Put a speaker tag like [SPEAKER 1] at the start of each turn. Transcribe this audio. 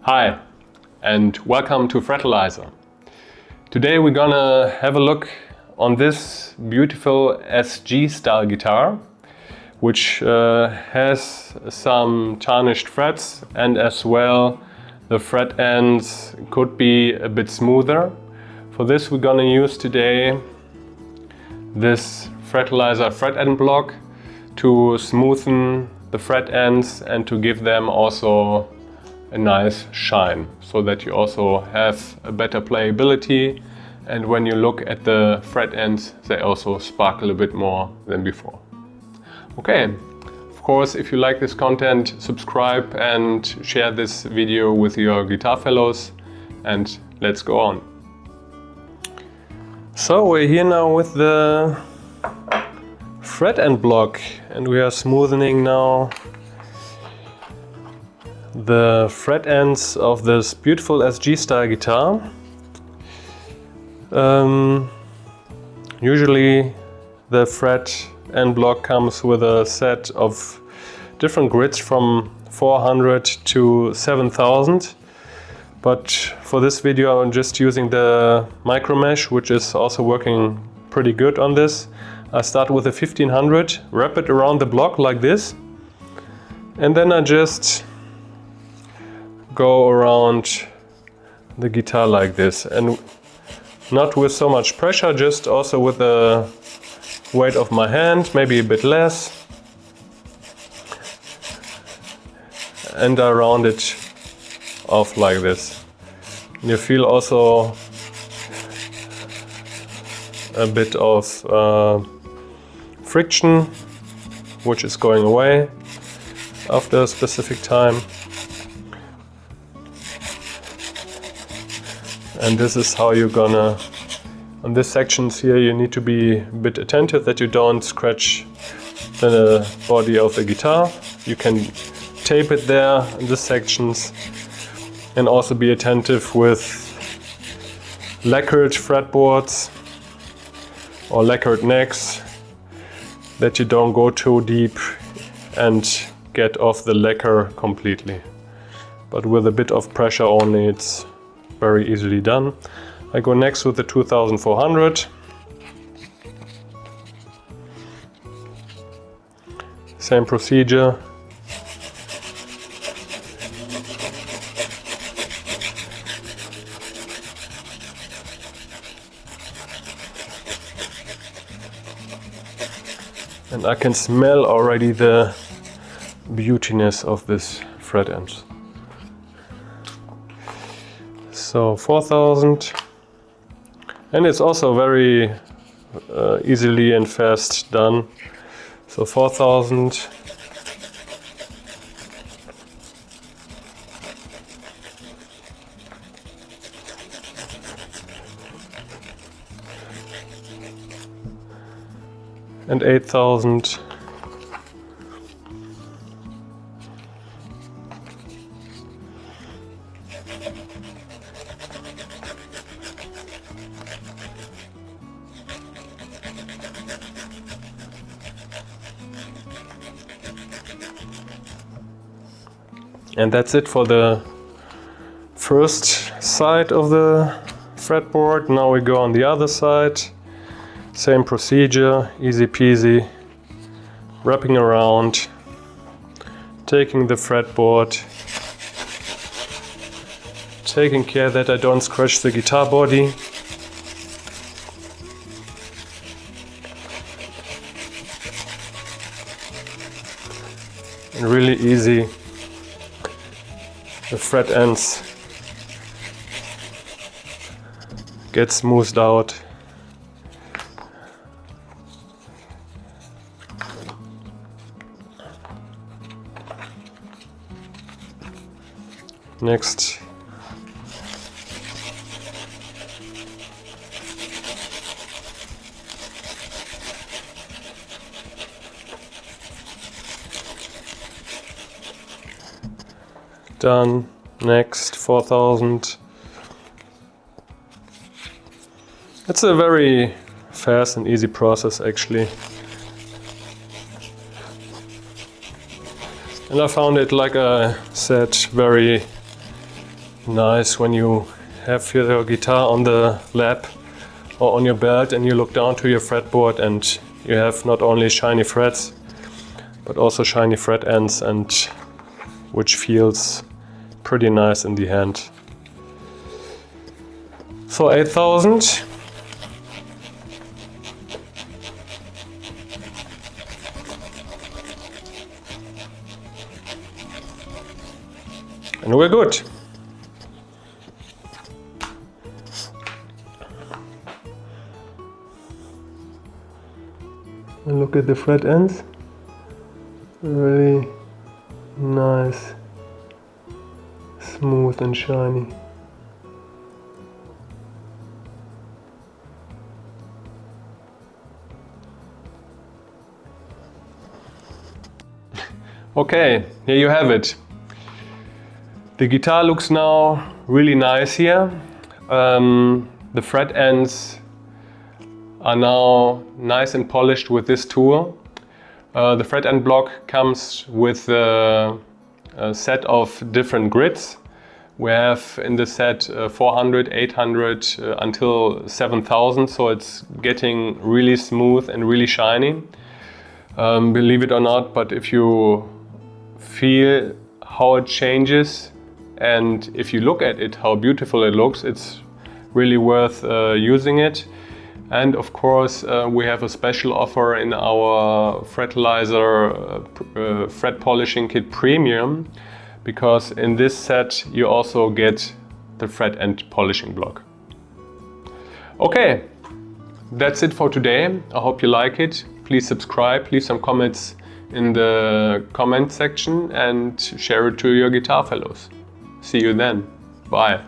[SPEAKER 1] Hi and welcome to Frtlzr. Today we're gonna have a look on this beautiful SG style guitar, which has some tarnished frets, and as well the fret ends could be a bit smoother. For this we're gonna use today this Frtlzr Fret End Block to smoothen the fret ends and to give them also a nice shine, so that you also have a better playability, and when you look at the fret ends they also sparkle a bit more than before. Okay, of course, if you like this content, subscribe and share this video with your guitar fellows, and let's go on. So we're here now with the fret end block and we are smoothening now the fret ends of this beautiful SG style guitar. Usually the fret end block comes with a set of different grids from 400 to 7000, but for this video I'm just using the micro mesh, which is also working pretty good on this. I start with a 1500, wrap it around the block like this, and then I just go around the guitar like this, and not with so much pressure, just also with the weight of my hand, maybe a bit less, and I round it off like this. You feel also a bit of friction, which is going away after a specific time. And this is how you're gonna, on these sections here, you need to be a bit attentive that you don't scratch the body of the guitar. You can tape it there in these sections, and also be attentive with lacquered fretboards or lacquered necks, that you don't go too deep and get off the lacquer completely. But with a bit of pressure only, it's very easily done. I go next with the 2400. Same procedure. And I can smell already the beautiness of this fret ends. So 4000, and it's also very easily and fast done. So 4000, and 8000. And that's it for the first side of the fretboard. Now we go on the other side. Same procedure, easy peasy. Wrapping around, taking the fretboard, taking care that I don't scratch the guitar body. And really easy. The fret ends get smoothed out. Next, done. Next, 4000. It's a very fast and easy process actually. And I found it, like I said, very nice when you have your guitar on the lap or on your belt and you look down to your fretboard and you have not only shiny frets but also shiny fret ends, and which feels pretty nice in the hand. So 8000. And we're good. And look at the fret ends. Really nice, smooth and shiny. Okay, here you have it. The guitar looks now really nice here. The fret ends are now nice and polished with this tool. The fret end block comes with a set of different grids. We have in the set 400, 800 until 7000, so it's getting really smooth and really shiny. Believe it or not, but if you feel how it changes and if you look at it, how beautiful it looks, it's really worth using it. And of course, we have a special offer in our Frtlzr Fret Polishing Kit Premium, because in this set you also get the fret end polishing block. Okay, that's it for today. I hope you like it. Please subscribe, leave some comments in the comment section and share it to your guitar fellows. See you then. Bye.